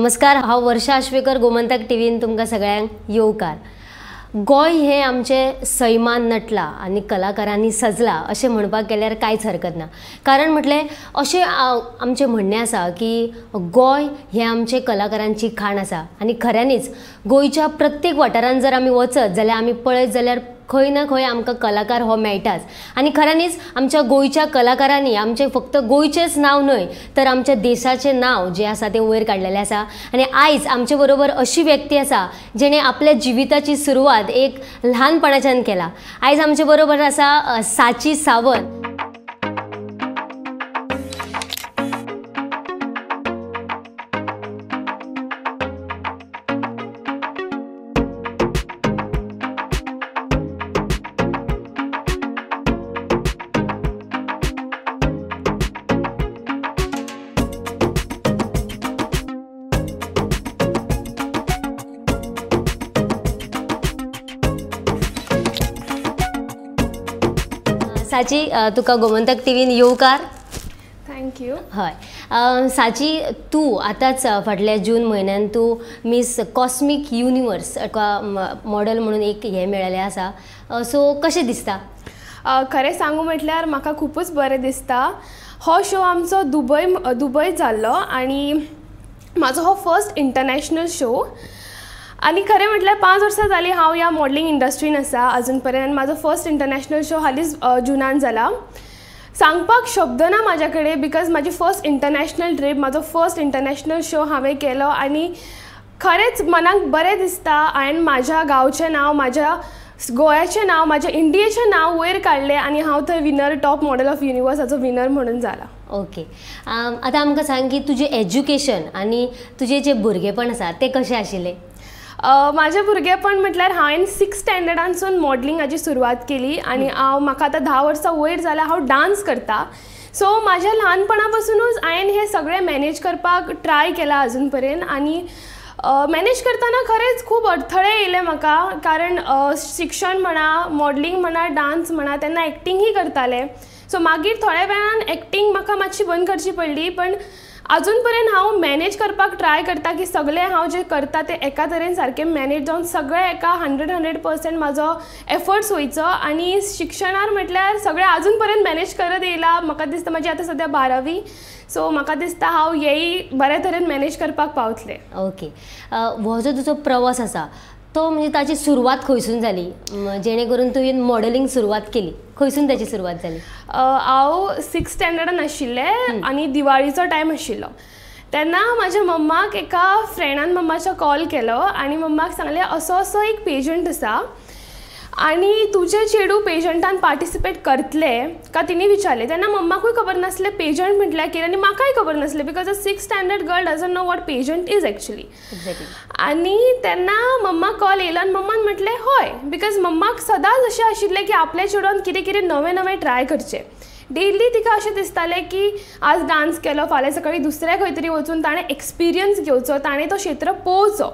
नमस्कार, हांव वर्षा आश्वेकर, गोमंतक टीव्हीन तुमकां सगळ्यांक येवकार। गोय हे आमचे सैमान नटला आनी कलाकारांनी सजला अशें म्हणपाक गेल्यार कांयच हरकत ना। कारण म्हटलें अशें आमचें म्हणणें आसा की गोय हे आमचे कलाकारांची खाण आसा आनी खऱ्यांनीच गोंयच्या प्रत्येक वाठारांत जर आमी वचत जाल्यार आमी पळयत जाल्यार खंय ना खंय आमकां कलाकार हो मेळटाच। आनी खऱ्यांनीच आमच्या गोंयच्या कलाकारांनी आमचें फक्त गोंयचेंच नांव न्हय तर आमच्या देशाचें नांव जें आसा तें वयर काडलेलें आसा। आनी आयज आमचे बरोबर अशी व्यक्ती आसा जेणे आपल्या जिविताची सुरवात एक ल्हानपणाच्यान केला। आयज आमचे बरोबर आसा साची सावंत। साची, तुका गोमंतक टीव्हीन येवकार। थँक्यू। हय साची, तूं आतांच फाटल्या जून म्हयन्यान तूं मिस कॉस्मिक युनिवर्स मॉडल म्हणून एक हे मेळ्ळें आसा। सो कशें दिसता? खरें सांगू म्हटल्यार म्हाका खूबच बरें दिसता। हो शो आमचो दुबय जाल्लो आनी म्हाजो हो फर्स्ट इंटरनॅशनल शो। आनी खरें म्हटल्यार 5 वर्सां जालीं हांव ह्या मॉडलिंग इंडस्ट्रीन आसा अजून पर्यंत। म्हाजो फर्स्ट इंटरनॅशनल शो हालींच जुनान जाला। सांगपाक शब्द ना म्हाज्या कडेन, बिकॉज म्हाजी फर्स्ट इंटरनॅशनल ट्रीप, म्हाजो फर्स्ट इंटरनॅशनल शो हांवें केलो आनी खरेंच मनाक बरें दिसता। हांवें म्हाज्या गांवचें नांव, म्हाज्या गोंयाचें नांव, म्हाज्या इंडियेचें नांव वयर काडलें आनी हांव थंय विनर, टॉप मॉडल ऑफ युनिवर्साचो विनर म्हणून जाला। ओके, आतां आमकां सांग की तुजें एज्युकेशन आनी तुजें जें भुरगेंपण आसा तें कशें आशिल्लें? म्हाजें भुरगेंपण म्हटल्यार हांवें 6th स्टँडर्डानसून मॉडलिंगाची सुरवात केली आनी म्हाका आतां 10 वर्सां वयर जाल्यार हांव डान्स करता। सो म्हाज्या ल्हानपणा पासुनूच हांवें हें सगळें मॅनेज करपाक ट्राय केलां अजून पर्यंत। आनी मॅनेज करतना खरेंच खूब अडथळे येयले म्हाका, कारण शिक्षण म्हणा, मॉडलिंग म्हणा, डान्स म्हणा, तेन्ना एक्टिंगूय करतालें। सो मागीर थोड्या वेळान एक्टिंग म्हाका मातशी बंद करची पडली, पण अजून पर्यंत हांव मॅनेज करपाक ट्राय करता की सगळें हांव जें करता तें एका तरेन सारकें मॅनेज जावन सगळें एका 100% म्हाजो एफर्ट्स वयचो। आनी शिक्षणार म्हटल्यार सगळें अजून पर्यंत मॅनेज करत येयला। म्हाका दिसता म्हाजी आतां सद्या 12वी, सो म्हाका दिसता हांव हेय बऱ्या तरेन मॅनेज करपाक पावतलें। ओके, हो जो तुजो प्रवास आसा तो म्हणजे ताची सुरवात खंयसून जाली, जेणे करून तुवें मॉडलिंग सुरवात केली, खंयसून ताची सुरवात जाली? हांव 6th स्टँडर्डान आशिल्लें आनी दिवाळीचो टायम आशिल्लो। तेन्ना म्हाज्या मम्माक एका फ्रेंडान मम्माचो कॉल केलो आनी मम्माक सांगलें असो एक पेजंट आसा आनी तुजे चेडू पेजंटान पार्टिसिपेट करतले का, तिणी विचारलें। तेन्ना मम्माकूय खबर नासलें पेजंट म्हटल्यार कितें आनी म्हाकाय खबर नासलें, because a 6th standard girl doesn't know what pageant is actually. आनी तेन्ना मम्माक कॉल येयलो आनी मम्मान म्हटलें हय, बिकॉज मम्माक सदांच अशें आशिल्लें की आपल्या चेडवान कितें कितें नवें नवें ट्राय करचें। डेली तिका अशें दिसतालें की आज डान्स केलो, फाल्यां सकाळीं दुसऱ्या खंय तरी वचून ताणें एक्सपिरियन्स घेवचो, ताणें तो क्षेत्र पळोवचो।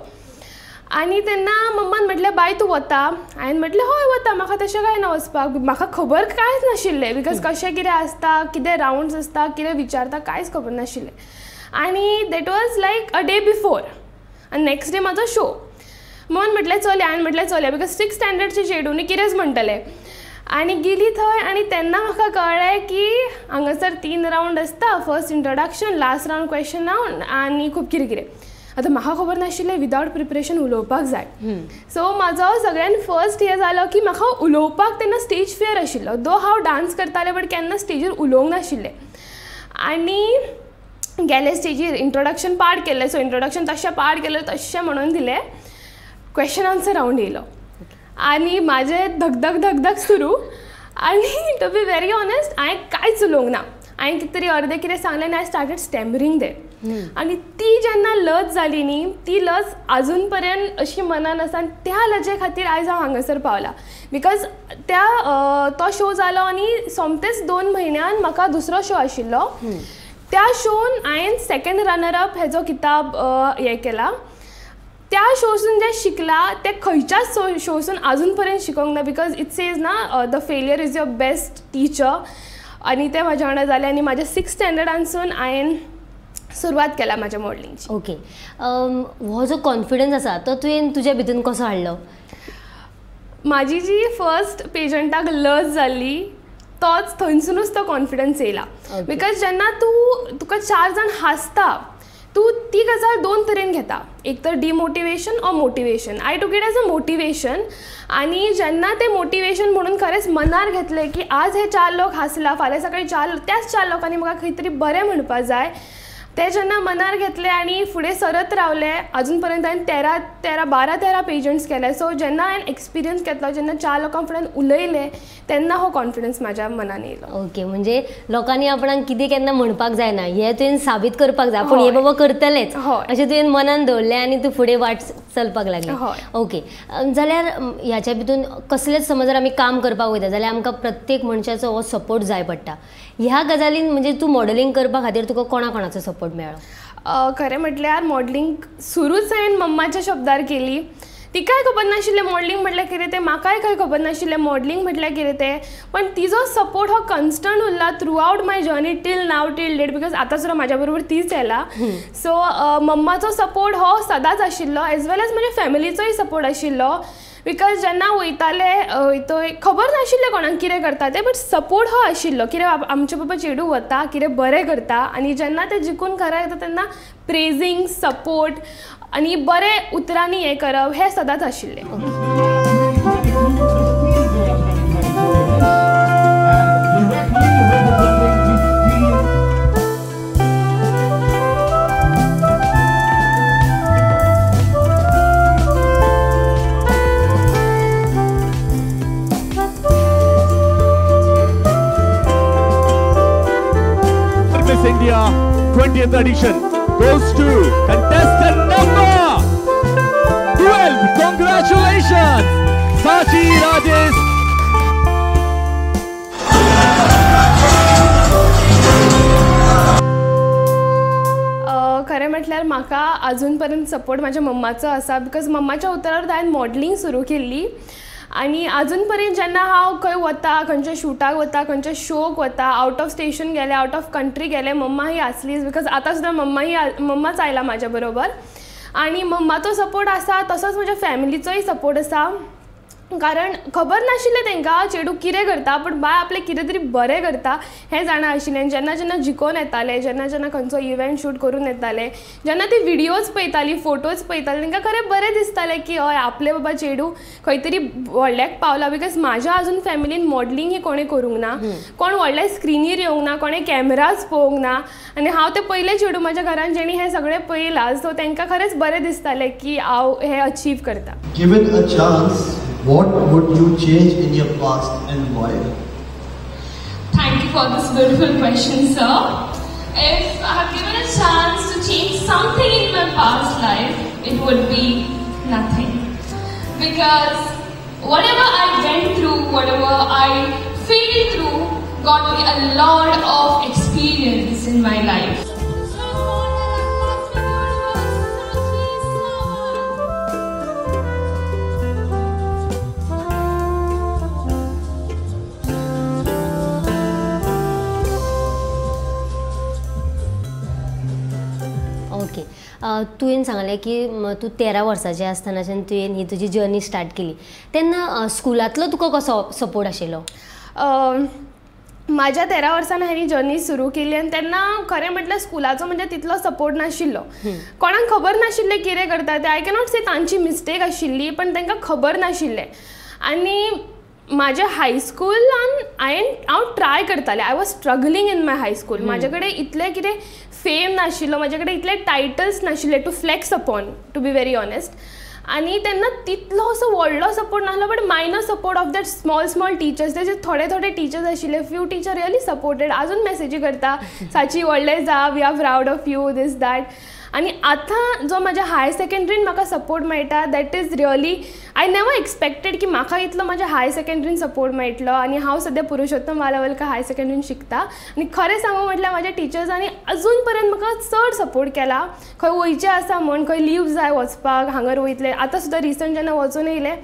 आनी तेन्ना मम्मान म्हटलें बाय तूं वता? हांवें म्हटलें हय वता, म्हाका तशें कांय ना वचपाक। म्हाका खबर कांयच नाशिल्लें, बिकॉज कशें कितें आसता, कितें रावंड्स आसता, कितें विचारता, कांयच खबर नाशिल्लें। आनी that was like a day before आनी नेक्स्ट डे म्हाजो शो। म्हणून म्हटलें चलया, हांवें म्हटलें चलया, बिकॉज 6th स्टँडर्डचे चेडूं न्ही, कितेंच म्हणटलें। आनी गेली थंय आनी तेन्ना म्हाका कळ्ळें की हांगासर 3 रावंड आसता, first introduction, last round question round आनी खूब कितें कितें। आतां म्हाका खबर नाशिल्लें विदावट प्रिपरेशन उलोवपाक जाय। सो म्हाजो सगळ्यान फर्स्ट हें जालो की म्हाका उलोवपाक तेन्ना स्टेज फियर आशिल्लो। दो हांव डान्स करतालें बट केन्ना स्टेजीर उलोवंक नाशिल्लें। आनी गेले स्टेजीर इंट्रोडक्शन पार्ट केल्लें, सो इंट्रोडक्शन तशें पार्ट केलें, तशें म्हणून दिलें। क्वेश्चन आन्सर रावंड येयलो आनी म्हाजें धगधग सुरू। आनी टू बी वेरी ऑनेस्ट हांवें कांयच उलोवंक ना। हांवें कितें तरी अर्दें कितें सांगलें आनी हांवें स्टार्टेड स्टॅमरिंग दे। आनी ती जेन्ना लज जाली न्ही, ती लज अजून पर्यंत अशी मनान आसा आनी त्या लजे खातीर आयज हांव हांगासर पावलां। बिकॉज तो शो जालो आनी सोमतेच 2 म्हयन्यान म्हाका दुसरो शो आशिल्लो। त्या शोन हांवें 2nd रनर-अप हेजो किताब हें केला। त्या शोसून जे शिकला ते खंयच्याच शोसून अजून पर्यंत शिकोंक ना, बिकॉज इट सेज ना the failure is your best teacher. आनी ते म्हाज्या वांगडा जालें आनी म्हाज्या 6th स्टँडर्डानसून हांवें सुरवात केला म्हाज्या मॉडलिंगची. ओके, हो जो कॉन्फिडन्स आसा तो तुवें तुज्या भितून कसो हाडलो? म्हाजी जी फर्स्ट पेजंटाक लज जाल्ली तोच थंयसुनूच तो कॉन्फिडन्स येयला. बिकॉज जेन्ना तुका 4 जाण हांसता तूं ती गजाल 2 तरेन घेता, एक तर डिमोटिवेशन ऑर मोटिवेशन. आय टूक इट एज अ मोटिवेशन. आनी जेन्ना तें मोटिवेशन म्हणून खरेंच मनार घेतलें की आज हे 4 लोक हांसला, फाल्यां सकाळीं त्याच 4 लोकांनी म्हाका खंय तरी बरें म्हणपाक जाय, ते जेन्ना मनार घेतले आनी फुडें सरत रावले, अजून पर्यंत हांवें 12-13 पेजंट्स केले. सो जेन्ना हांवें एक्सपिरियन्स घेतलो, जेन्ना 4 लोकां फुड्यान उलयलें, तेन्ना हो कॉन्फिडन्स म्हाज्या मनान येयलो. ओके, म्हणजे लोकांनी आपणाक कितें केन्ना म्हणपाक जायना, हें तुवें साबीत करपाक जाय, पूण हे बाबा करतलेच अशें तुवें मनान दवरलें आनी तूं फुडें वाट चलपाक लागलें. ओके, जाल्यार ह्याच्या भितून कसलेंच समज जर आमी काम करपाक वयता जाल्यार आमकां प्रत्येक मनशाचो हो सपोर्ट जाय पडटा. ह्या गजालीन म्हणजे तूं मॉडलिंग करपा खातीर तुका कोणाकोणाचो सपोर्ट मेळ्ळो? खरें म्हटल्यार मॉडलिंग सुरूच हांवें मम्माच्या शब्दार केली. तिकाय खबर नाशिल्लें मॉडलिंग म्हटल्यार कितें तें, म्हाकाय खंय खबर नाशिल्लें मॉडलिंग म्हटल्यार कितें तें. पण तिजो सपोर्ट हो कन्स्टंट उरला throughout my journey till now till date. Because आतां सुद्दां म्हाज्या बरोबर तीच येयला. सो मम्माचो सपोर्ट हो सदांच आशिल्लो, एज वेल एज म्हज्या फॅमिलीचोय सपोर्ट आशिल्लो. बिकॉज जेन्ना वयताले थंय खबर नाशिल्लें कोणाक कितें करता तें, बट सपोर्ट हो आशिल्लो. कितें आमचे बाबा चेडूं वता, कितें बरें करता, आनी जेन्ना तें जिखून घरा येता तेन्ना प्रेजींग, सपोर्ट आनी बरें उतरांनी हें करप हें सदांच आशिल्लें. India 20th edition goes to contestant number 12. Congratulations, Sachi Rajesh. खरें म्हटल्यार म्हाका अजून पर्यंत सपोर्ट म्हाज्या मम्माचो आसा. बिकॉज मम्माच्या उतरार हांवें मॉडलिंग सुरू केल्ली आनी अजून पर्यंत जेन्ना हांव खंय वता, खंयच्या शूटाक वता, खंयच्या शोक वता, आवट ऑफ स्टेशन गेलें, आवट ऑफ कंट्री गेलें, मम्मा ही आसलीच. बिकॉज आतां सुद्दां मम्माच आयला म्हाज्या बरोबर. आनी मम्माचो सपोर्ट आसा, तसोच म्हज्या फॅमिलीचोय सपोर्ट आसा. कारण खबर नाशिल्लें तांकां चेडूं कितें करता, पूण बाय आपलें कितें तरी बरें करता हें जाणा आशिल्लें. जेन्ना जेन्ना जिखोन येताले, जेन्ना जेन्ना खंयचो इव्हेंट शूट करून येताले, जेन्ना ती विडियोज पळयतालीं, फोटोज पळयतालीं, तांकां खरें बरें दिसतालें की हय आपलें बाबा चेडूं खंय तरी व्हडल्याक पावला. बिकॉज म्हाज्या अजून फॅमिलीन मॉडलिंग ही कोणें करूंक ना, कोण व्हडल्या स्क्रिनीर येवंक ना, कोणें कॅमेराज पळोवंक ना. आनी हांव तें पयलें चेडूं म्हाज्या घरान जेणी हें सगळें पळयलां. सो तांकां खरेंच बरें दिसतालें की हांव हें अचीव करता. Given a chance, what would you change in your past and why? Thank you for this beautiful question, sir. If I have given a chance to change something in my past life, it would be nothing. Because whatever I went through, whatever I feel through, got me a lot of experience in my life. Okay, तुवें सांगलें की तूं 13 वर्साचें आसतनाच्यान तुवें ही तुजी journey start केली. तेन्ना स्कुलांतलो तुका कसो सपोर्ट आशिल्लो? म्हाज्या 13 वर्सान हांवें जर्नी सुरू केली आनी तेन्ना खरें म्हटल्यार स्कुलाचो म्हणजे तितलो सपोर्ट नाशिल्लो. कोणाक खबर नाशिल्लें कितें करता तें. आय कॅनॉट से तांची मिस्टेक आशिल्ली, पण तांकां खबर नाशिल्लें. आनी माझ्या हायस्कूलान हांव ट्राय करतालें. I was struggling in my high school. म्हाजे कडेन इतलें कितें फेम नाशिल्लो, म्हाजे कडेन इतले टायटल्स नाशिल्ले to flex upon, to be very honest. आनी तेन्ना तितलो असो व्हडलो सपोर्ट नासलो, but minor support of that small teachers. तेजे थोडे टिचर्स आशिल्ले, फ्यू टीचर रियली सपोर्टेड. अजून मेसेजी करता, साची व्हडलें जा, we are proud of you, this that. आनी आतां जो म्हाज्या हायर सेकंड्रीन म्हाका सपोर्ट मेळटा, that is really, I never expected की म्हाका इतलो म्हाज्या हायर सेकंड्रीन सपोर्ट मेळटलो. आनी हांव सद्या पुरुषोत्तम वालावलकर हायर सेकंड्रीन शिकता. आनी खरें सांगूं म्हटल्यार म्हाज्या टिचर्सांनी अजून पर्यंत म्हाका चड सपोर्ट केला. खंय वयचें आसा म्हण, खंय लीव जाय वचपाक, हांगर वयतलें. आतां सुद्दां रिसंट जेन्ना वचून येयलें,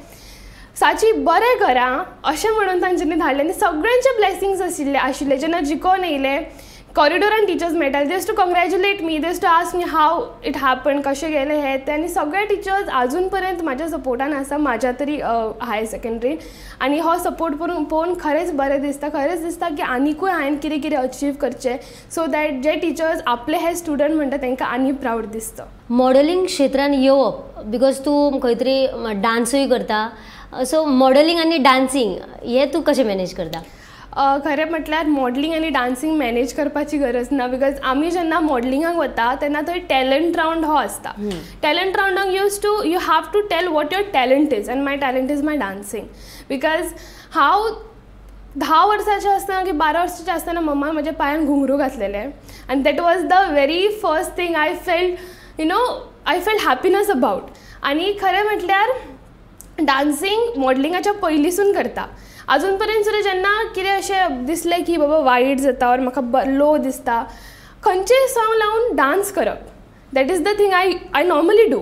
साची बरें करा अशें म्हणून तांच्यांनी धाडलें. आनी सगळ्यांचे ब्लेसिंग्स आशिल्ले. जेन्ना जिखोन येयलें, कॉरिडोरान टिचर्स मेळटाले, they used to congratulate me, they used to ask me how it happen, कशें गेलें हें तें. आनी सगळे टिचर्स अजून पर्यंत म्हाज्या सपोर्टान आसा, म्हाज्या तरी हायर सेकंड्रीन. आनी हो सपोर्ट पळोवन खरेंच बरें दिसता, खरेंच दिसता की आनिकूय हांवें कितें कितें अचीव करचें, सो दॅट जे टिचर्स आपले हे स्टुडंट म्हणटा तांकां आनी प्रावड दिसता. मॉडेलिंग क्षेत्रान येवप बिकॉज तूं खंय तरी डान्सूय करता, सो मॉडेलिंग आनी डान्सिंग हे तूं कशें मॅनेज करता? खरें म्हटल्यार मॉडलिंग आनी डान्सिंग मॅनेज करपाची गरज ना, बिकॉज आमी जेन्ना मॉडलिंगाक वता तेन्ना थंय टॅलंट रावंड हो आसता. टॅलंट रावंडाक you have to tell what your talent is, and my talent is my dancing. Because हांव 10 वर्साचें आसतना की 12 वर्साचें आसतना मम्मान म्हज्या पांयान घुंगरू घातलेले, आनी that was the very first thing I felt happiness about. आनी खरें म्हटल्यार डान्सिंग मॉडलिंगाच्या पयलींसून करता. अजून पर्यंत सुद्दां जेन्ना कितें अशें दिसलें की बाबा वायट जाता और म्हाका लो दिसता, खंयचेय सॉंग लावन डान्स करप, that is the thing I normally do.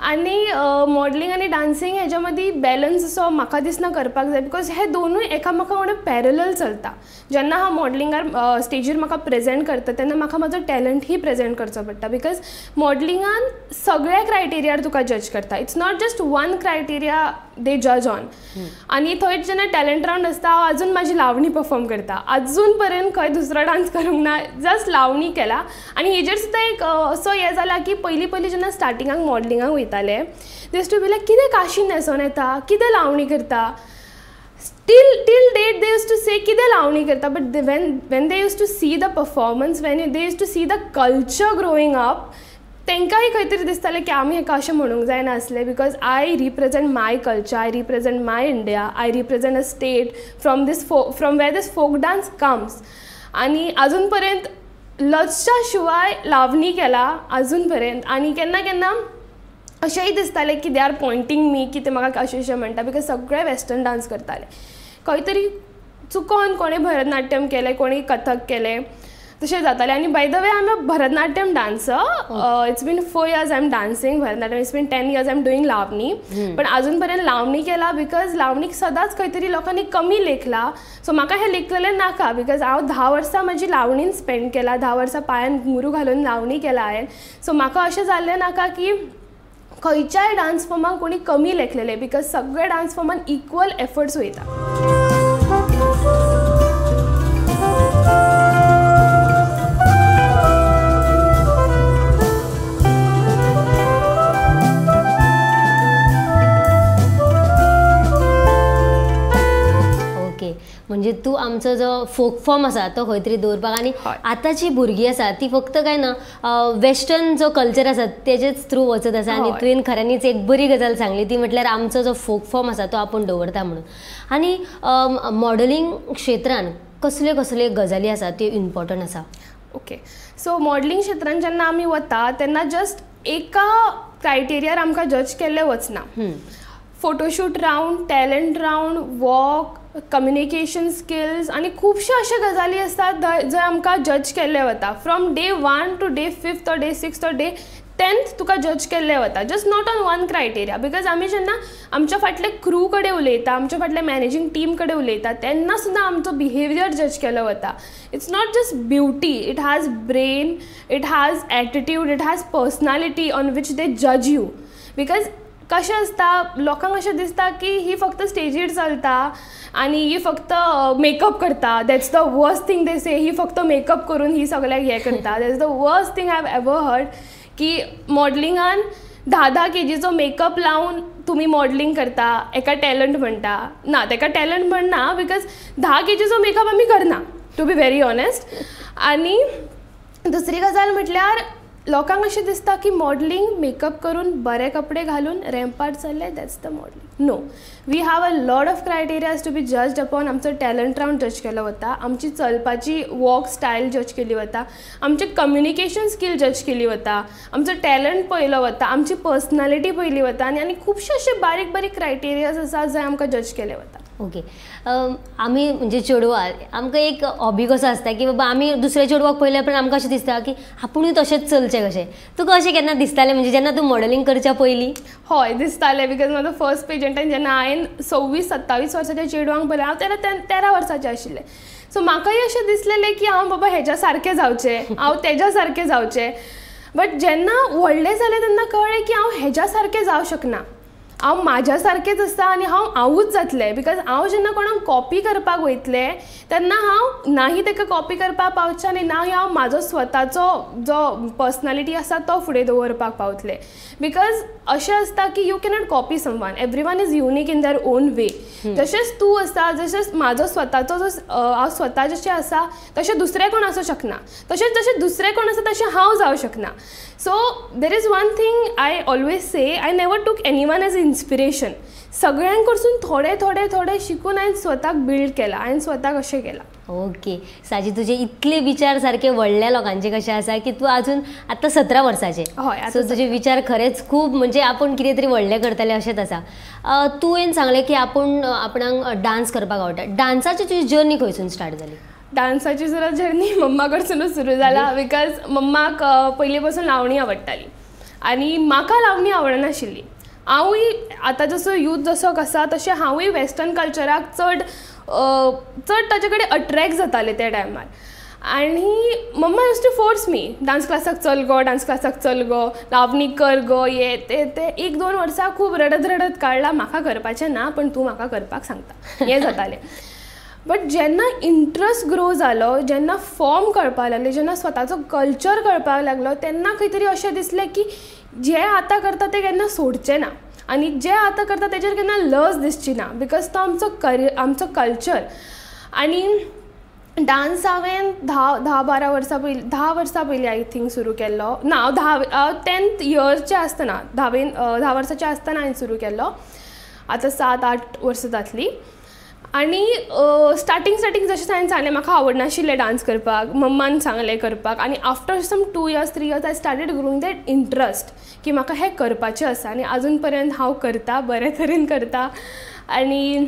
आनी मॉडलिंग आनी डान्सिंग हेज्या मदीं बॅलन्स असो म्हाका दिसना करपाक जाय, बिकॉज हे दोनूय एकामेका वांगडा पॅरलल चलता. जेन्ना हांव मॉडलिंगार स्टेजीर म्हाका प्रेजेंट करता तेन्ना म्हाका म्हाजो टॅलंट ही प्रेजेंट करचो पडटा, बिकॉज मॉडलिंगान सगळ्या क्रायटेरियार तुका जज करता. It's not just one criteria they जज ऑन. आनी थंय जेन्ना टॅलंट रावंड आसता हांव अजून म्हाजी लावणी परफॉर्म करता. अजून पर्यंत खंय दुसरो डान्स करूंक ना, जस्ट लावणी केला. आनी हेजेर सुद्दां एक असो हें जाला की पयलीं जेन्ना स्टार्टिंगाक मॉडलिंगाक वयताले दे यूज्ड टू बी लायक कितें काशी न्हेसोन येता, कितें लावणी करता. till date they used to say कितें लावणी करता, but when they used to see the performance, when they used to see the culture growing up, तांकांय खंय तरी दिसतालें की आमी हेका अशें म्हणूंक जायना आसलें, because I represent my culture, I represent my India, I represent a state from where this folk dance comes. आनी अजून पर्यंत लजच्या शिवाय लावणी केला अजून पर्यंत. आनी केन्ना केन्ना अशेंय दिसतालें की दे आर पॉयंटींग मी की ते म्हाका अशें म्हणटा, बिकॉज सगळे वेस्टर्न डान्स करताले. खंय तरी चुकोन कोणें भरतनाट्यम केलें, कोणी कथक केलें, तशें जातालें. आनी by the way I am a Bharatanatyam dancer. It's been 4 years I am dancing Bharatanatyam, it's been 10 years I am doing lavani. पण अजून पर्यंत लावणी केला बिकॉज लावणीक सदांच खंय तरी लोकांनी कमी लेखला. सो म्हाका हें लेखलेलें नाका, बिकॉज हांव 10 वर्सां म्हजी लावणीन स्पेंड केला, 10 वर्सां पांयान घुंगरू घालून लावणी केला हांवें. सो म्हाका अशें जाल्लें नाका की खंयच्याय डान्स फॉर्माक कोणी कमी लेखलेले, बिकॉज सगळे डान्स फॉर्मान इक्वल एफर्ट्स वयता. म्हणजे तू आमचो जो फोक फॉर्म आसा तो खंय तरी दवरपाक, आनी आतांची भुरगीं आसा ती फक्त काय ना वेस्टर्न जो कल्चर आसा तेजेच थ्रू वचत आसा. आनी तुवें खऱ्यांनीच एक बरी गजाल सांगली, ती म्हटल्यार आमचो जो फोक फॉर्म आसा तो आपूण दवरता म्हणून. आनी मॉडेलिंग क्षेत्रान कसल्यो कसल्यो गजाली आसा त्यो इम्पॉर्टंट आसा? ओके, सो मॉडलिंग क्षेत्रान जेन्ना आमी वता तेन्ना जस्ट एका क्रायटेरियार आमकां जज केल्लें वचना. Photoshoot round, talent round, walk, communication skills आनी खुबश्यो अशा गजाली आसतात जंय आमकां जज केल्लें वता. From day 1 to day 5th or day 6th or day 10th तुका जज केल्लें वता, just not on one criteria. Because आमी जेन्ना आमच्या फाटले क्रू कडेन उलयता, आमच्या फाटल्या मॅनेजींग टीम कडेन उलयता तेन्ना सुद्दां आमचो बिहेवियर जज केलो वता. It's not just beauty, it has brain, it has attitude, it has personality on which they जज यू. बिकॉज कशें आसता, लोकांक अशें दिसता की ही फक्त स्टेजीर चलता आनी ही फक्त मेकअप करता, that's the worst thing they say, ही फक्त मेकअप करून ही सगळ्याक हें करता. That's the worst thing I have ever heard की मॉडलिंगान 10 kgचो मेकअप लावन तुमी मॉडलिंग करता, एका टॅलंट म्हणटा. ना, तेका टॅलंट म्हणना, बिकॉज 10 kgचो मेकअप आमी करना, टू बी व्हेरी ऑनेस्ट. आनी दुसरी गजाल म्हटल्यार लोकांक अशें दिसता की मॉडलिंग मेकअप करून बरे कपडे घालून रॅम्पार चल्ले, that's the modelling. No, we have a lot of criterias to be judged upon. आमचो टॅलंट रावंड जज केलो वता, आमची चलपाची वॉक स्टायल जज केली वता, आमचे कम्युनिकेशन स्कील जज केली वता, आमचो टॅलंट पळयलो वता, आमची पर्सनॅलिटी पळयली वता, आनी खुबशे अशे बारीक बारीक क्रायटेरियाज आसा जंय आमकां जज केले वता. ओके, आमी म्हणजे चेडवां आमकां एक हॉबी कसो आसता की बाबा आमी दुसऱ्या चेडवाक पळयल्या पण आमकां अशें दिसता की आपुणूय तशेंच चलचें कशें. तुका अशें केन्ना दिसतालें म्हणजे जेन्ना तूं मॉडलिंग करच्या पयलीं? हय दिसतालें बिकॉज म्हाजो फर्स्ट पेजंटान जेन्ना हांवें 26-27 वर्साच्या चेडवांक पळयलें हांव तेन्ना 13 वर्साचें आशिल्लें. सो म्हाकाय अशें दिसलेलें की हांव बाबा हेज्या सारकें जावचें, हांव तेज्या सारकें जावचें. बट जेन्ना व्हडलें जालें तेन्ना कळ्ळें की हांव हेज्या सारकें जावं शकना. हांव म्हाज्या सारकेंच आसा आनी हांवूच जातलें. बिकॉज हांव जेन्ना कोणाक कॉपी करपाक वयतलें तेन्ना हांव नाही ताका कॉपी करपाक पावचें आनी ना हांव म्हाजो स्वताचो जो पर्सनॅलिटी आसा तो फुडें दवरपाक पावतलें. बिकॉज अशें आसता की you cannot copy someone, everyone is unique in their own way. जशेंच तूं आसा, जशेंच म्हाजो स्वताचो हांव स्वता जशें आसा तशें दुसरें कोण आसूं शकना, तशेंच जशें दुसरें कोण आसा तशें हांव जावं शकना. So there is one thing I always say, I never टूक एनीवन एज इन्स्पिरेशन. सगळ्यां कडसून थोडे थोडे थोडे शिकून हांवें स्वताक बिल्ड केलां, हांवें स्वताक अशें केलां. ओके साजी, तुजे इतले विचार सारके व्हडल्या लोकांचे कशें आसा की तूं अजून आतां 17 वर्साचें. हय, सो तुजे विचार खरेंच खूब म्हणजे आपण कितें तरी व्हडलें करतलें अशेंच आसा. तुवें सांगलें की आपणाक डान्स करपाक आवडटा. डान्साची तुजी जर्नी खंयसून स्टार्ट जाली? डान्साची सुद्दां जर्नी मम्मा कडसूनच सुरू जाला. बिकॉज मम्माक पयलीं पासून लावणी आवडटाली आनी म्हाका लावणी आवडनाशिल्ली. हांवूय आतां जसो यूथ जसो आसा तशें हांवूय वेस्टर्न कल्चराक चड ताचे कडेन अट्रॅक्ट जातालें त्या टायमार. आनी mamma use to force me, dance क्लासाक चल गो, डान्स क्लासाक चल गो, लावणी कर गो, हे ते 1-2 वर्सां खूब रडत काडला. म्हाका करपाचें ना, पण तूं म्हाका करपाक सांगता, हें जातालें. बट जेन्ना इंट्रस्ट ग्रो जालो, जेन्ना फॉर्म कळपाक लागले, जेन्ना स्वताचो कल्चर कळपाक लागलो, तेन्ना खंय तरी अशें दिसलें की जें आतां करता तें केन्ना सोडचें ना आनी जें आतां करता तेजेर केन्ना लज दिसची ना. बिकॉज तो आमचो कल्चर. आनी डान्स हांवें 10-12 वर्सां पयलीं, 10 वर्सां पयलीं आय थिंक सुरू केल्लो ना. हांव 10th इयरचें आसतना, 10 वर्साचें आसतना हांवें सुरू केल्लो. आतां 7-8 वर्सां जातलीं. आनी स्टार्टींग जशें हांवें सांगलें म्हाका आवडनाशिल्लें डान्स करपाक, मम्मान सांगलें करपाक. आनी after some 2 years 3 years I started growing that interest की म्हाका हें करपाचें आसा. आनी अजून पर्यंत हांव करता, बरे तरेन करता. आनी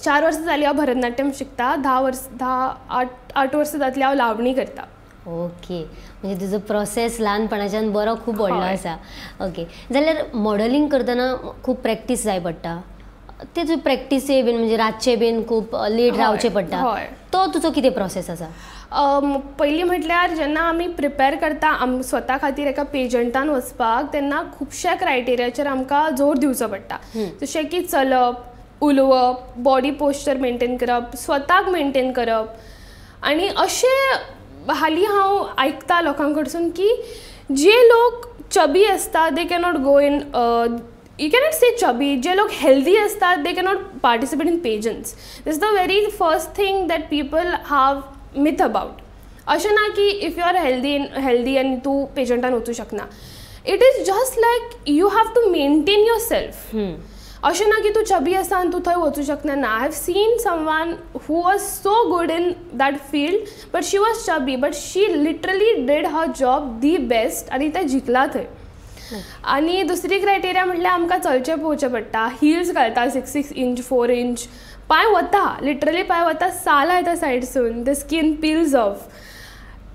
4 वर्सां जालीं हांव भरतनाट्यम शिकता. 8 वर्सां जातलीं हांव लावणी करता. ओके, म्हणजे तुजो प्रोसेस ल्हानपणाच्यान बरो खूब व्हडलो आसा. ओके, जाल्यार मॉडलिंग करतना खूब प्रॅक्टीस जाय पडटा. ते तुजे प्रॅक्टिसे बीन म्हणजे रातचे बीन खूब लेट रावचें पडटा. तो तुजो कितें प्रोसेस आसा? पयलीं म्हटल्यार जेन्ना आमी प्रिपेर करता स्वता खातीर एका पेजंटान वचपाक, तेन्ना खुबश्या क्रायटेरियाचेर आमकां जोर दिवचो पडटा. जशें की चलप, उलोवप, बॉडी पोस्चर मेंटेन करप, स्वताक मेंटेन करप. आनी अशें हालीं हांव आयकता लोकां कडसून की जे लोक चबी आसता दे cannot go in, you cannot say chubby. जे लोग healthy असतात they cannot participate in pageants. This is the very first thing that people have myth about. अशें ना की if you are healthy and तू पेजंटान वचूं शकना. It is just like you have to maintain yourself. अशें ना की तूं chubby आसा आनी तूं थंय वचूं शकना ना. I have seen someone who was so good in that field but she was chubby but she literally did her job the best आनी तें जिखला थंय. आनी दुसरी क्रायटेरिया म्हटल्यार आमकां चलचें पळोवचें पडटा. हिल्स घालता 6 inch 4 inch. पांय वता, लिटरली पांय वता, साल येता सायडसून, द स्कीन पिल्स ऑफ.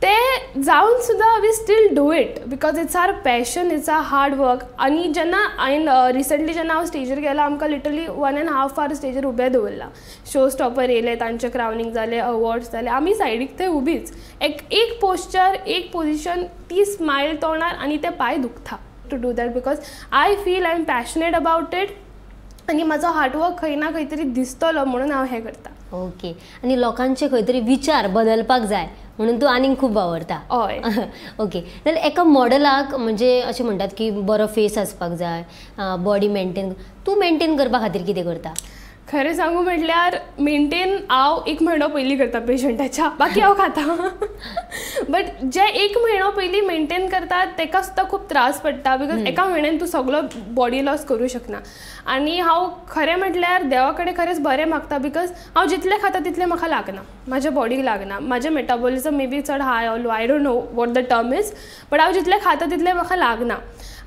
ते जावन सुद्दां we still do it because it's our passion, it's our hard work. आनी जेन्ना हांवें रिसंटली जेन्ना हांव स्टेजीर गेलां आमकां लिटरली 1.5 hour स्टेजीर उबें दवरलां. शो स्टॉपर येयले, तांचे क्रावनींग जालें, अवॉर्ड्स जाले, आमी सायडीक थंय उबीच. एक पोस्चर, एक पोजिशन, ती स्मायल तोंडार आनी ते पांय दुखता to do that because I feel I am passionate about it. आनी म्हाजो हार्डवर्क खंय ना खंय तरी दिसतलो म्हणून हांव हें करता. ओके, आनी लोकांचे खंय तरी विचार बदलपाक जाय म्हणून तूं आनीक खूब आवडटा. हय. ओके, जाल्यार एका मॉडलाक म्हणजे अशें म्हणटात की बरो फेस आसपाक जाय, बॉडी मेंटेन. तूं मेंटेन करपा खातीर कितें करता? खरें सांगू म्हटल्यार मेंटेन हांव 1 म्हयनो पयलीं करता पेशंटाच्या, बाकी हांव खाता. बट जे 1 म्हयनो पयलीं मेंटेन करता ताका सुद्दां खूब त्रास पडटा बिकॉज एका म्हयन्यान तूं सगळो बॉडी लॉस करूं शकना. आनी हांव खरें म्हटल्यार देवा कडेन खरेंच बरें मागता बिकॉज हांव जितलें खाता तितलें म्हाका लागना, म्हाज्या बॉडीक लागना. म्हाजें मेटाबॉलिझम मे बी चड high or low, I don't know what the term is, but हांव जितलें खाता तितलें म्हाका लागना.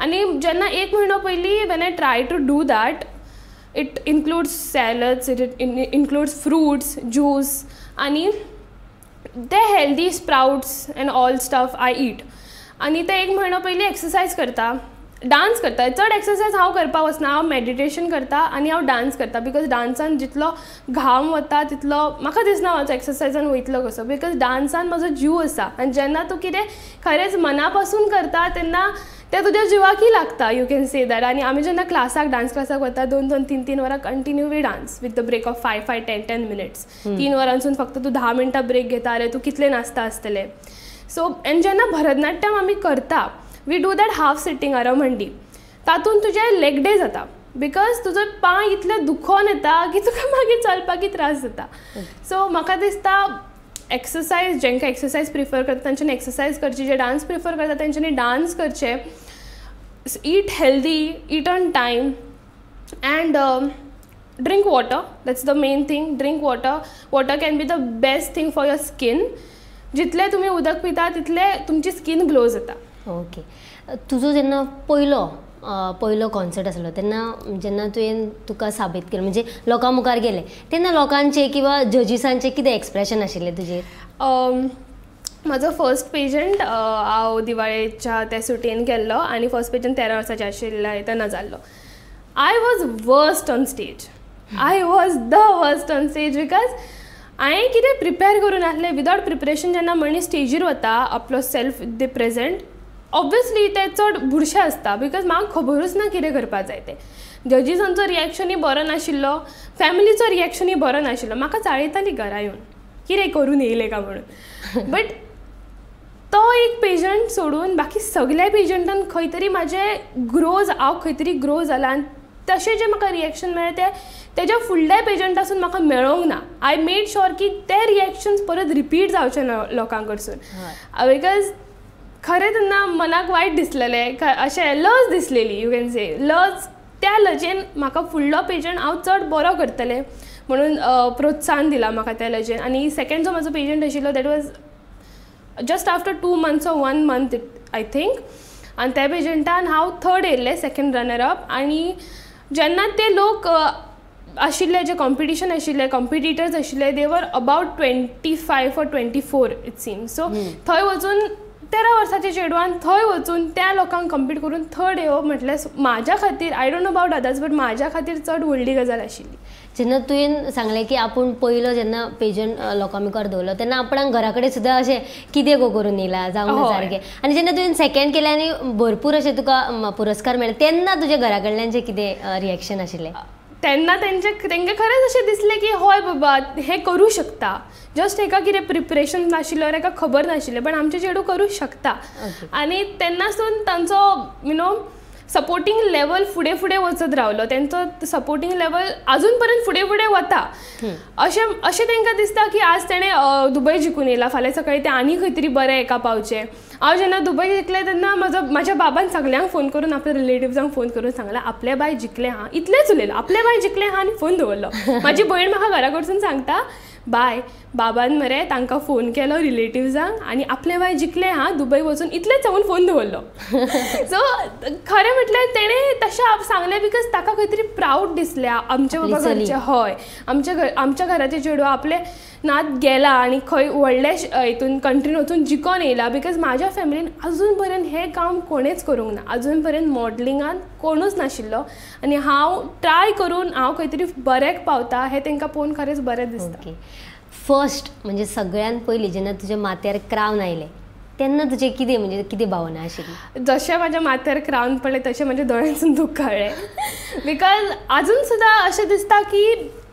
आनी जेन्ना 1 म्हयनो पयलीं when I try to do that, it includes salads, it includes fruits, juice, आणि ते healthy sprouts and all stuff I eat. आणि ते 1 म्हयनो पयलीं एक्सरसाइज करता डान्स करता. चड एक्सरसायज हांव करपाक वचना, हांव मेडिटेशन करता आनी हांव डान्स करता. बिकॉज डान्सान जितलो घाम वता तितलो म्हाका दिसना म्हाजो एक्सरसायजान वयतलो कसो. बिकॉज डान्सान म्हजो जीव आसा आनी जेन्ना तूं कितें खरेंच मना पासून करता तेन्ना तें तुज्या जिवाकी लागता. You can say that. आनी आमी जेन्ना क्लासाक डान्स क्लासाक वता 2-2, 3-3 वरां continue we dance with the break of 5-5, 10-10 minutes. 3 वरांसून फक्त तूं 10 मिनटां ब्रेक घेता जाल्यार तूं कितलें नाचता आसतलें. सो एन जेन्ना भरतनाट्यम आमी करता we do that half sitting aramandi. तातूंत तुजें लेग डे जाता बिकॉज तुजो पांय इतलें दुखोन येता की तुका मागीर चलपाकय त्रास जाता. सो म्हाका दिसता एक्सरसायज जेंकां एक्सरसायज प्रिफर करता तेंच्यांनी एक्सरसायज करची, जे डान्स प्रिफर करता तेंच्यांनी डान्स करचे. Eat healthy, eat on time and drink water. That's the main thing. Drink water. Water can be the best thing for your skin. जितलें तुमी उदक पिता तितलें तुमची स्कीन ग्लो जाता. ओके. तुजो जेन्ना पयलो कॉन्सर्ट आसलो तेन्ना जेन्ना तुवें तुका साबीत केलें म्हणजे लोकां मुखार गेलें तेन्ना लोकांचे किंवा जजीसांचे कितें एक्सप्रेशन आशिल्लें तुजेर? म्हजो फर्स्ट पेजंट हांव दिवाळेच्या त्या सुटयेन केल्लो आनी फर्स्ट पेजंट 13 वर्साचें आशिल्लें तेन्ना जाल्लो. I was worst on stage. I was the worst on stage because हांवें कितें प्रिपेर करून आसलें. विदावट प्रिपरेशन जेन्ना मनीस स्टेजीर वता आपलो सेल्फ दे प्रेजेंट ऑब्वियसली ते चड बुरशें आसता बिकॉज म्हाका खबरूच ना कितें करपाक जाय तें. जजीसांचो रिएक्शनूय बरो नाशिल्लो, फॅमिलीचो रिएक्शनूय बरो नाशिल्लो. म्हाका चाळयताली घरा येवन कितें करून येयलें काय म्हणून. बट तो एक पेजंट सोडून बाकी सगळ्या पेजंटान खंय तरी म्हाजें हांव खंय तरी ग्रो जाला आनी तशें जें म्हाका रिएक्शन मेळ्ळें तें तेज्या फुडल्या पेजंटासून म्हाका मेळोंक ना. आय मेड शुअर की ते रिएक्शन्स परत रिपीट जावचे ना लोकां कडसून. बिकॉज खरें तेन्ना मनाक वायट दिसलेलें. अशें लज दिसलेली. यू कॅन से लज. त्या लजेन म्हाका फुडलो पेजंट हांव चड बरो करतलें म्हणून प्रोत्साहन दिलां म्हाका त्या लजेन. आनी सेकेंड जो म्हाजो पेजंट आशिल्लो that was just after 2 months or 1 month I think. आनी त्या पेजंटान हांव थर्ड येयल्लें, सेकेंड रनर अप. आनी जेन्ना ते लोक आशिल्ले जे कॉम्पिटिशन आशिल्ले कॉम्पिटिटर्स आशिल्ले दे वर about 25 or 24 it seems. So थंय वचून 13 वर्साच्या चेडवान थंय वचून त्या लोकांक कम्पीट करून थर्ड येवप म्हटल्यार म्हाज्या खातीर I don't no about others but म्हाज्या खातीर चड व्हडली गजाल आशिल्ली. जेन्ना तुवें सांगलें की आपूण पयलो जेन्ना पेजंट लोकां मुखार दवरलो तेन्ना आपणाक घरा कडेन सुद्दां अशें कितें गो करून येयला जावं सारकें. आनी जेन्ना तुवें सेकेंड केलें आनी भरपूर अशें तुका पुरस्कार मेळ्ळे तेन्ना तुज्या घरा कडल्यांचें कितें रिएक्शन आशिल्लें? तेन्ना तांकां खरेंच अशें दिसलें की हय बाबा हें करूं शकता. जस्ट हेका कितें प्रिपरेशन नाशिल्लो हेका खबर नाशिल्लें पण आमचें चेडूं करूं शकता. आनी तेन्नासून तांचो सपोर्टींग लेवल फुडें फुडें वचत रावलो. तेंचो सपोर्टींग लेवल अजून पर्यंत फुडें फुडें वता. अशें तांकां दिसता की आज तेणें दुबय जिखून येयला, फाल्यां सकाळीं तें आनी खंय तरी बरें हेका पावचें. हांव जेन्ना दुबय जिखलें तेन्ना म्हाज्या बाबान सगल्यांक फोन करून आपल्या रिलेटिव्जांक फोन करून सांगलां आपले बाय जिखलें हां. इतलेंच उलयलां, आपले बाय जिखलें हां आनी फोन दवरलो. म्हाजी भयण म्हाका घरा कडसून सांगता बाय बाबान मरे तांकां फोन केलो रिलेटिव्जांक आनी आपले बाय जिखलें हां दुबय वचून इतलेंच सांगून फोन दवरलो. सो खरें म्हटल्यार तेणें तशें सांगलें बिकॉज ताका खंय तरी प्रावड दिसलें आमचे बाबा घरचे. हय आमच्या घराचे चेडूं आपले नात गेला आनी खंय व्हडले हितून कंट्रीन वचून जिखोन येयला. बिकॉज म्हाज्या फॅमिलीन अजून पर्यंत हें काम कोणेंच करूंक ना. अजून पर्यंत मॉडलिंगान कोणूच नाशिल्लो आनी हांव ट्राय करून हांव खंय तरी बरेंक पावता हें तांकां पळोवन खरेंच बरें दिसता. फर्स्ट म्हणजे सगळ्यात पयलीं जेन्ना तुज्या माथ्यार क्रावन आयलें तेन्ना तुजें कितें भावना आशिल्ली? जशें म्हाज्या माथ्यार क्रावन पडलें तशें म्हाज्या दोळ्यांसून दूख कळ्ळें. बिकॉज अजून सुद्दां अशें दिसता की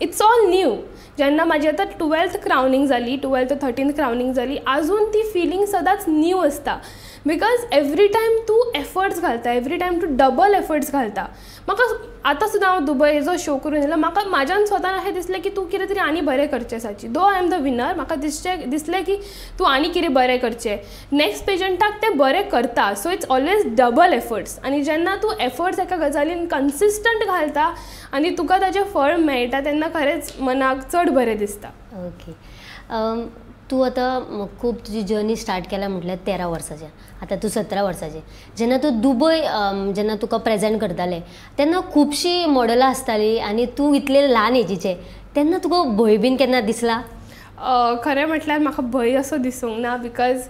इट्स ऑल न्यू. जेन्ना म्हाजी आतां 12th क्रावनींग जाली, 12th or 13th क्रावनींग जाली, अजून ती फिलींग सदांच न्यू आसता. बिकॉज एवरी टायम तूं एफर्ट्स घालता, एवरी टायम तूं डबल एफर्ट्स घालता. म्हाका आतां सुद्दां हांव दुबयचो शो करून येयलो म्हाका म्हाज्यान स्वतान अशें दिसलें की तूं कितें तरी आनी बरें करचें साची. दो आय एम द विनर म्हाका दिसलें की तूं आनी कितें बरें करचें. नेक्स्ट पेजंटाक तें बरें करता. So it's always double efforts. आनी जेन्ना तूं एफर्ट्स एका गजालीन कन्सिस्टंट घालता आनी तुका ताचें फळ मेळटा तेन्ना खरेंच मनाक चड बरें दिसता. ओके. तूं आतां खूब तुजी जर्नी स्टार्ट केल्या म्हटल्यार 13 वर्साचें. आतां तूं 17 वर्साचें. जेन्ना तूं दुबय जेन्ना तुका प्रेजेंट करतालें तेन्ना खुबशीं मॉडलां आसतालीं आनी तूं इतलें ल्हान एजीचें तेन्ना तुका भंय बीन केन्ना दिसला? खरें म्हटल्यार म्हाका भंय असो दिसूंक ना. बिकॉज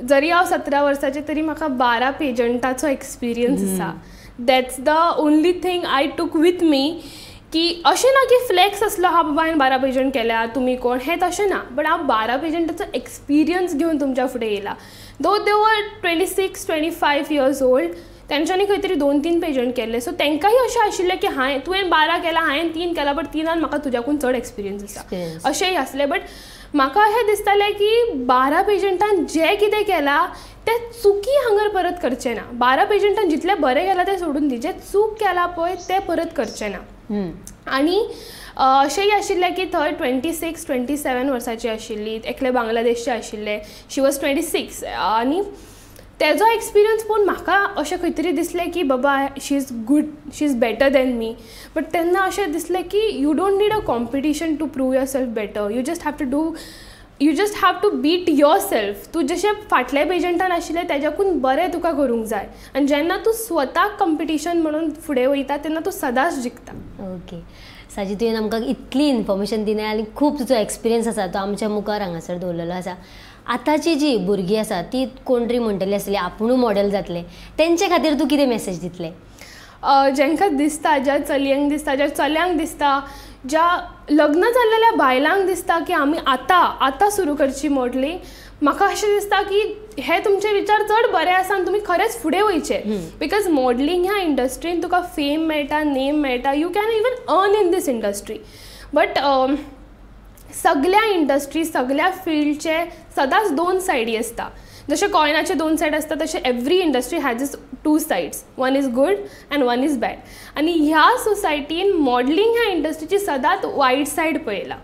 जरी हांव 17 वर्साचें तरी म्हाका 12 पेजंटाचो एक्सपिरियन्स आसा. That's the only thing I टूक विथ मी, की अशें ना की फ्लॅक्स असलो हा बाबा हांवें 12 पेजंट केल्या तुमी कोण, हें तशें ना. बट हांव 12 पेजंटाचो एक्सपिरियन्स घेवन तुमच्या फुडें येयला. दो दे वर 26-25 इयर्स ओल्ड, तेंच्यांनी खंय तरी 2-3 पेजंट केल्ले. सो तेंकांय अशें आशिल्लें की तुवें 12 केला, हांवें 3 केला, बट 3 म्हाका तुज्याकून चड एक्सपिरियन्स आसा अशेंय आसलें. बट म्हाका अशें दिसतालें की 12 पेजंटान जें कितें केलां तें चुकी हांगर परत करचें ना. 12 पेजंटान जितलें बरें केलां तें सोडून दी, जें चूक केलां पळय तें परत करचें ना. आनी अशेंय आशिल्लें की थंय 26-27 वर्सांची आशिल्ली, एकले बांगलादेशचे आशिल्ले, शी वॉज 26. आनी तेजो एक्सपिरियन्स पळोवन म्हाका अशें खंय तरी दिसलें की बाबा she is good, she is better than me. But तेन्ना अशें दिसलें की you don't need a competition to prove yourself better. You just have to beat yourself. तूं जशें फाटल्या पेजंटान आशिल्लें तेज्याकून बरें तुका करूंक जाय. आनी जेन्ना तूं स्वताक कॉम्पिटिशन म्हणून फुडें वयता तेन्ना तूं सदांच जिखता. ओके साजी, तुवें आमकां इतली इन्फॉर्मेशन दिलें आनी खूब तुजो एक्सपिरियन्स आसा तो आमच्या मुखार हांगासर दवरलेलो आसा. आतांची जी भुरगीं आसा ती कोण तरी म्हणटली आसली आपुणू मॉडेल जातले, तेंचे खातीर तूं कितें मॅसेज दितलें? जेंकां दिसता, ज्या चलयांक दिसता, ज्या चल्यांक दिसता, ज्या लग्न जाल्लेल्या बायलांक दिसता की आमी आतां सुरू करची मॉडलिंग, म्हाका अशें दिसता की हे तुमचे विचार चड बरे आसा आनी तुमी खरेंच फुडें वयचे. बिकॉज मॉडलिंग ह्या इंडस्ट्रीन तुका फेम मेळटा, नेम मेळटा, you can even earn in this industry. But सगळ्या इंडस्ट्री, सगळ्या फिल्डचे सदांच 2 सायडी आसता. जशे कॉयनाचे 2 सायड आसता तशे every industry has is 2 sides. One is good and one is bad. आनी ह्या सोसायटीन मॉडलिंग ह्या इंडस्ट्रीची सदांच वायट सायड पळयला.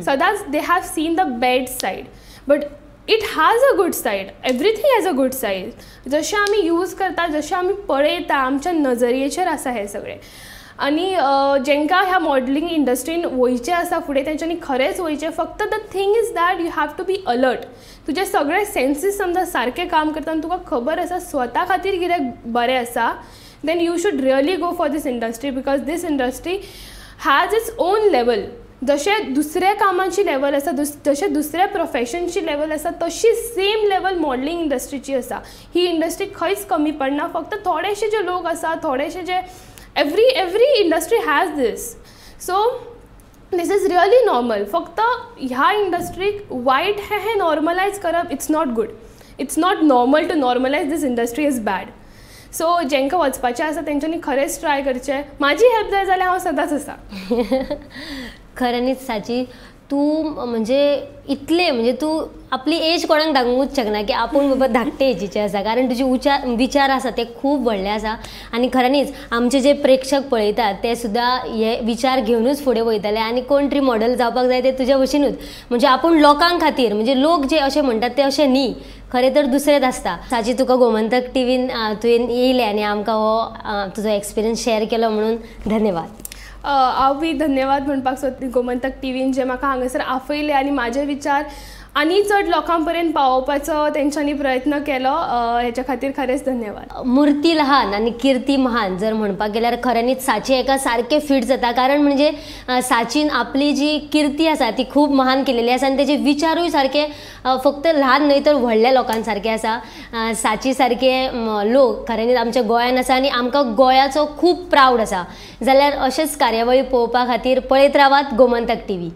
सदांच they have seen the bad said. But it has a good said. Everything has a good said. जशें आमी use करता, जशें आमी पळयता, आमच्या नजरेचेर आसा हें सगळें. आनी जेंकां ह्या मॉडलिंग इंडस्ट्रीन वयचें आसा फुडें तेंच्यांनी खरेंच वयचें. फक्त the thing is that you have to be alert. तुजे सगळे सेन्सीस समजा सारकें काम करता आनी तुका खबर आसा स्वता खातीर कितें बरें आसा, then you should really go for this industry. Because this industry has its own level. जशें दुसऱ्या कामाची लेवल आसा, जशें दुसऱ्या प्रोफेशनची लेवल आसा, तशी सेम लेवल मॉडलिंग इंडस्ट्रीची आसा. ही इंडस्ट्री खंयच कमी पडना. फक्त थोडेशे जे लोक आसा, थोडेशे जे every industry has this. So this is really normal. फक्त ह्या इंडस्ट्रीक वायट हे नॉर्मलायज करप it's not good. It's not normal to normalise this industry is bad. So जेंकां वचपाचें आसा तेंच्यांनी खरेंच ट्राय करचें. म्हाजी हेल्प जाय जाल्यार हांव सदांच आसा. खऱ्यांनीच साची, तूं म्हणजे इतले म्हणजे तूं आपली एज कोणाक दाखोवंकूच शकना की आपूण बाबा धाकटे एजीचे आसा, कारण तुजे विचार आसा ते खूब व्हडले आसा. आनी खऱ्यांनीच आमचे जे प्रेक्षक पळयतात ते सुद्दां हे विचार घेवनूच फुडें वयतले. आनी कोण तरी मॉडल जावपाक जाय ते तुज्या भशेनूच. म्हणजे आपूण लोकांक खातीर, म्हणजे लोक जे अशें म्हणटात ते अशें न्ही, खरें तर दुसरेंच आसता. साची, तुका गोमंतक टीव्हीन तुवें येयलें आनी आमकां हो तुजो एक्सपिरियन्स शेअर केलो म्हणून धन्यवाद. हांव बी धन्यवाद म्हणपाक सोदता गोमंतक टीव्हीन जे म्हाका हांगासर आफयले आनी म्हाजे विचार आनी चड लोकां पर्यंत पावोवपाचो तेंच्यांनी प्रयत्न केलो. हेच्या खातीर खरेंच धन्यवाद. मुर्ती ल्हान आनी किर्ती महान जर म्हणपाक गेल्यार खऱ्यांनीच साची एका सारकें फिट जाता. कारण म्हणजे साचीन आपली जी किर्ती आसा ती खूब महान केलेली आसा आनी तेजे विचारूय सारके फक्त ल्हान न्हय तर व्हडल्या लोकांसारके आसा. साची सारके लोक खऱ्यांनीच आमच्या गोंयान आसा आनी आमकां गोंयाचो खूब प्रावड आसा. जाल्यार अशेच कार्यावळी पळोवपा खातीर पळयत रावात गोमंतक टीव्ही.